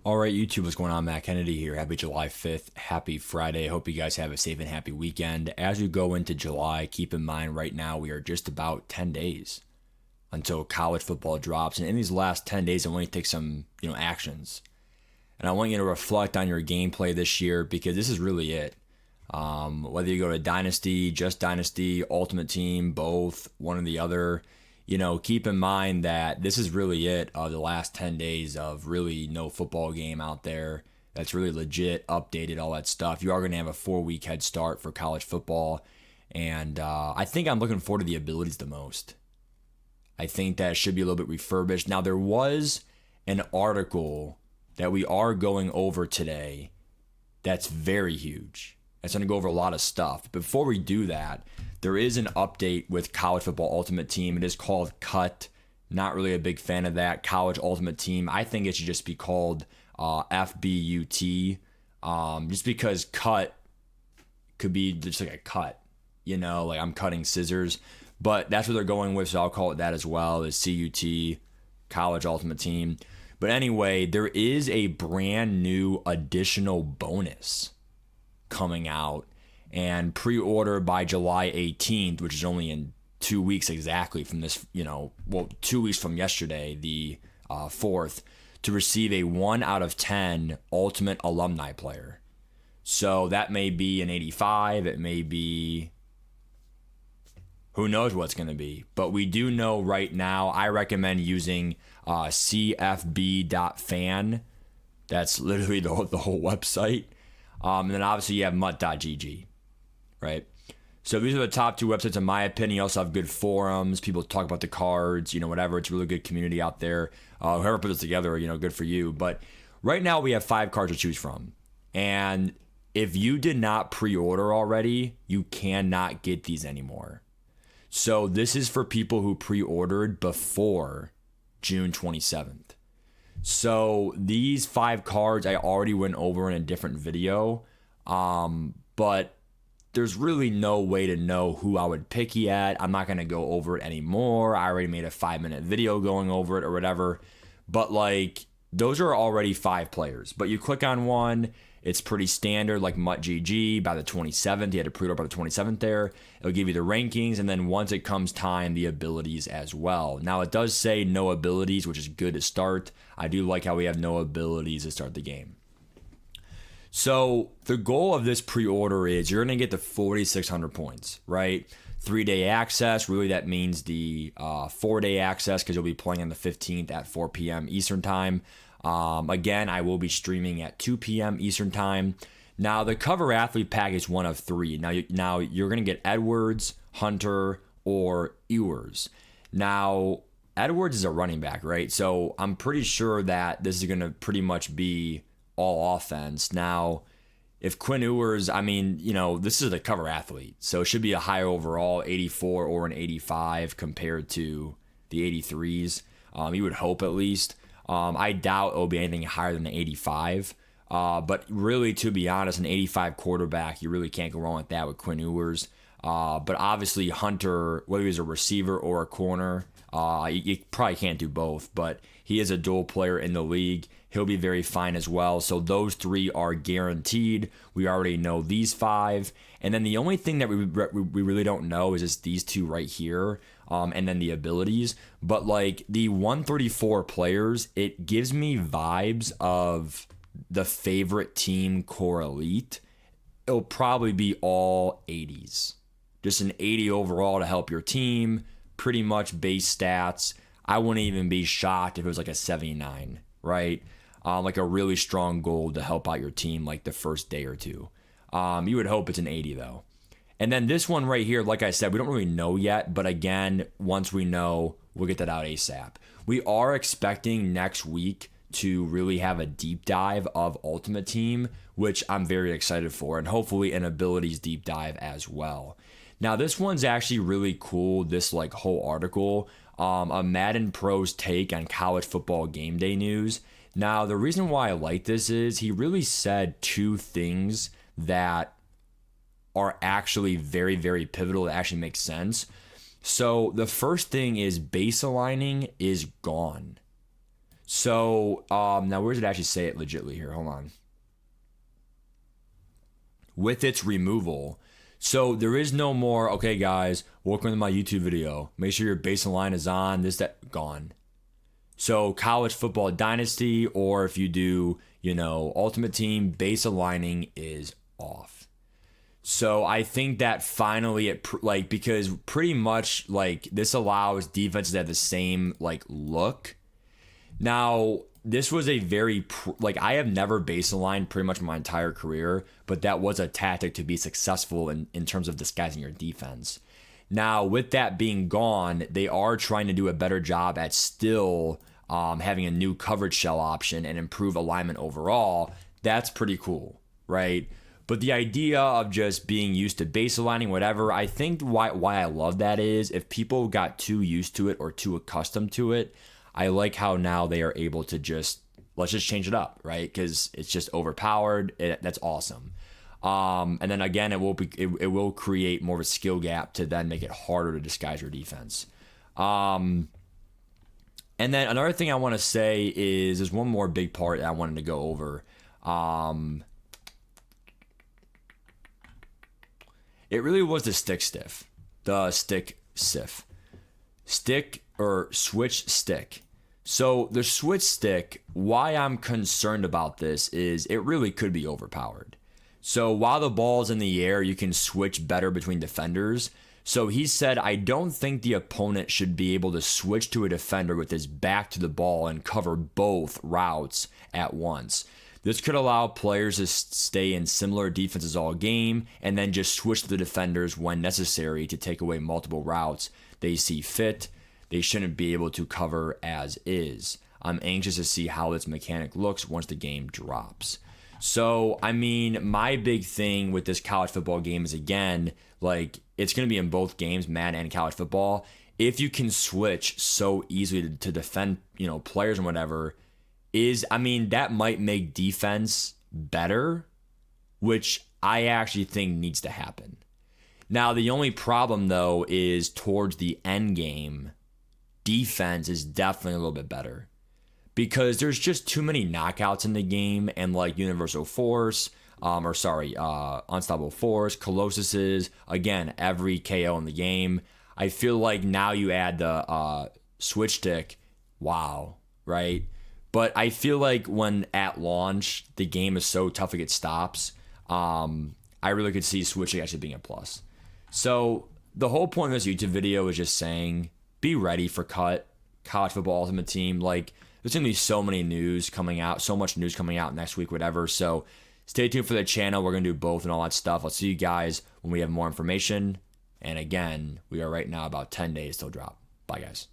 All right, YouTube, what's going on? Matt Kennedy here. Happy July 5th. Happy Friday. Hope you guys have a safe and happy weekend. As we go into July, keep in mind right now we are just about 10 days until college football drops. And in these last 10 days, I want you to take some, actions. And I want you to reflect on your gameplay this year because this is really it. Whether you go to Dynasty, Just Dynasty, Ultimate Team, both, one or the other, keep in mind that this is really it of the last 10 days of really no football game out there that's really legit, updated, all that stuff. You are going to have a 4-week head start for college football. And I think I'm looking forward to the abilities the most. I think that it should be a little bit refurbished. Now, there was an article that we are going over today that's very huge. It's going to go over a lot of stuff. Before we do that, there is an update with College Football Ultimate Team. It is called Cut. Not really a big fan of that. College Ultimate Team. I think it should just be called FBUT. Just because cut could be just like a cut. Like I'm cutting scissors. But that's what they're going with, so I'll call it that as well, is CUT, College Ultimate Team. But anyway, there is a brand new additional bonus coming out and pre-order by July 18th, which is only in 2 weeks exactly from this, 2 weeks from yesterday, the 4th, to receive a 1 out of 10 Ultimate Alumni player. So that may be an 85, it may be, who knows what's going to be. But we do know right now, I recommend using cfb.fan. That's literally the whole website. And then obviously you have mutt.gg, right? So these are the top two websites in my opinion. You also have good forums. People talk about the cards, whatever. It's a really good community out there. Whoever put this together, good for you. But right now we have 5 cards to choose from. And if you did not pre-order already, you cannot get these anymore. So this is for people who pre-ordered before June 27th. So these 5 cards I already went over in a different video, but there's really no way to know who I would pick yet. I'm not going to go over it anymore. I already made a 5-minute video going over it or whatever. But those are already 5 players. But you click on one, it's pretty standard, like MuttGG by the 27th. You had to pre-order by the 27th there. It'll give you the rankings, and then once it comes time, the abilities as well. Now, it does say no abilities, which is good to start. I do like how we have no abilities to start the game. So the goal of this pre-order is you're going to get the 4,600 points, right? 3-day access. Really, that means the 4-day access because you'll be playing on the 15th at 4 p.m. Eastern Time. Again, I will be streaming at 2 p.m. Eastern Time. Now, the cover athlete pack is one of 3. Now you're going to get Edwards, Hunter, or Ewers. Now, Edwards is a running back, right? So I'm pretty sure that this is going to pretty much be all offense. Now, if Quinn Ewers, this is a cover athlete. So it should be a higher overall, 84 or an 85 compared to the 83s. You would hope at least. I doubt it'll be anything higher than an 85. But really, to be honest, an 85 quarterback, you really can't go wrong with that with Quinn Ewers. But obviously, Hunter, whether he's a receiver or a corner, you probably can't do both. But he is a dual player in the league. He'll be very fine as well. So those 3 are guaranteed. We already know these 5. And then the only thing that we really don't know is just these 2 right here. And then the abilities. But the 134 players, it gives me vibes of the favorite team core elite. It'll probably be all 80s. Just an 80 overall to help your team. Pretty much base stats. I wouldn't even be shocked if it was a 79, right? A really strong goal to help out your team the first day or 2. You would hope it's an 80 though. And then this one right here, like I said, we don't really know yet. But again, once we know, we'll get that out ASAP. We are expecting next week to really have a deep dive of Ultimate Team, which I'm very excited for. And hopefully an abilities deep dive as well. Now, this one's actually really cool, this whole article. A Madden Pro's take on college football game day news. Now, the reason why I like this is he really said 2 things that are actually very, very pivotal. That actually makes sense. So the first thing is base aligning is gone. So now where does it actually say it legitly here? Hold on. With its removal. So there is no more, okay, guys, welcome to my YouTube video. Make sure your baseline is on, this, that, gone. So college football dynasty, or if you do, ultimate team, base aligning is off. So I think that finally because pretty much this allows defenses to have the same look. Now, this was a very, I have never base aligned pretty much my entire career, but that was a tactic to be successful in terms of disguising your defense. Now, with that being gone, they are trying to do a better job at still having a new coverage shell option and improve alignment overall. That's pretty cool, right? But the idea of just being used to base aligning, whatever, I think why I love that is if people got too used to it or too accustomed to it, I like how now they are able to let's just change it up, right? Because it's just overpowered. That's awesome. And then again, it will create more of a skill gap to then make it harder to disguise your defense. And then another thing I want to say is there's one more big part that I wanted to go over. It really was the stick stiff. The stick stiff. Stick or switch stick. So the switch stick, why I'm concerned about this is it really could be overpowered. So while the ball's in the air, you can switch better between defenders. So he said, I don't think the opponent should be able to switch to a defender with his back to the ball and cover both routes at once. This could allow players to stay in similar defenses all game and then just switch to the defenders when necessary to take away multiple routes they see fit. They shouldn't be able to cover as is. I'm anxious to see how this mechanic looks once the game drops. So, I mean, my big thing with this college football game is, again, it's going to be in both games, Madden and college football. If you can switch so easily to defend, players and whatever, that might make defense better, which I actually think needs to happen. Now, the only problem, though, is towards the end game, defense is definitely a little bit better because there's just too many knockouts in the game and universal force, unstoppable force, colossuses, again, every KO in the game. I feel like now you add the switch stick, wow, right? But I feel like when at launch, the game is so tough to get stops, I really could see switching actually being a plus. So the whole point of this YouTube video is just saying, be ready for college football ultimate team. There's going to be so much news coming out next week, whatever. So stay tuned for the channel. We're going to do both and all that stuff. I'll see you guys when we have more information. And again, we are right now about 10 days till drop. Bye, guys.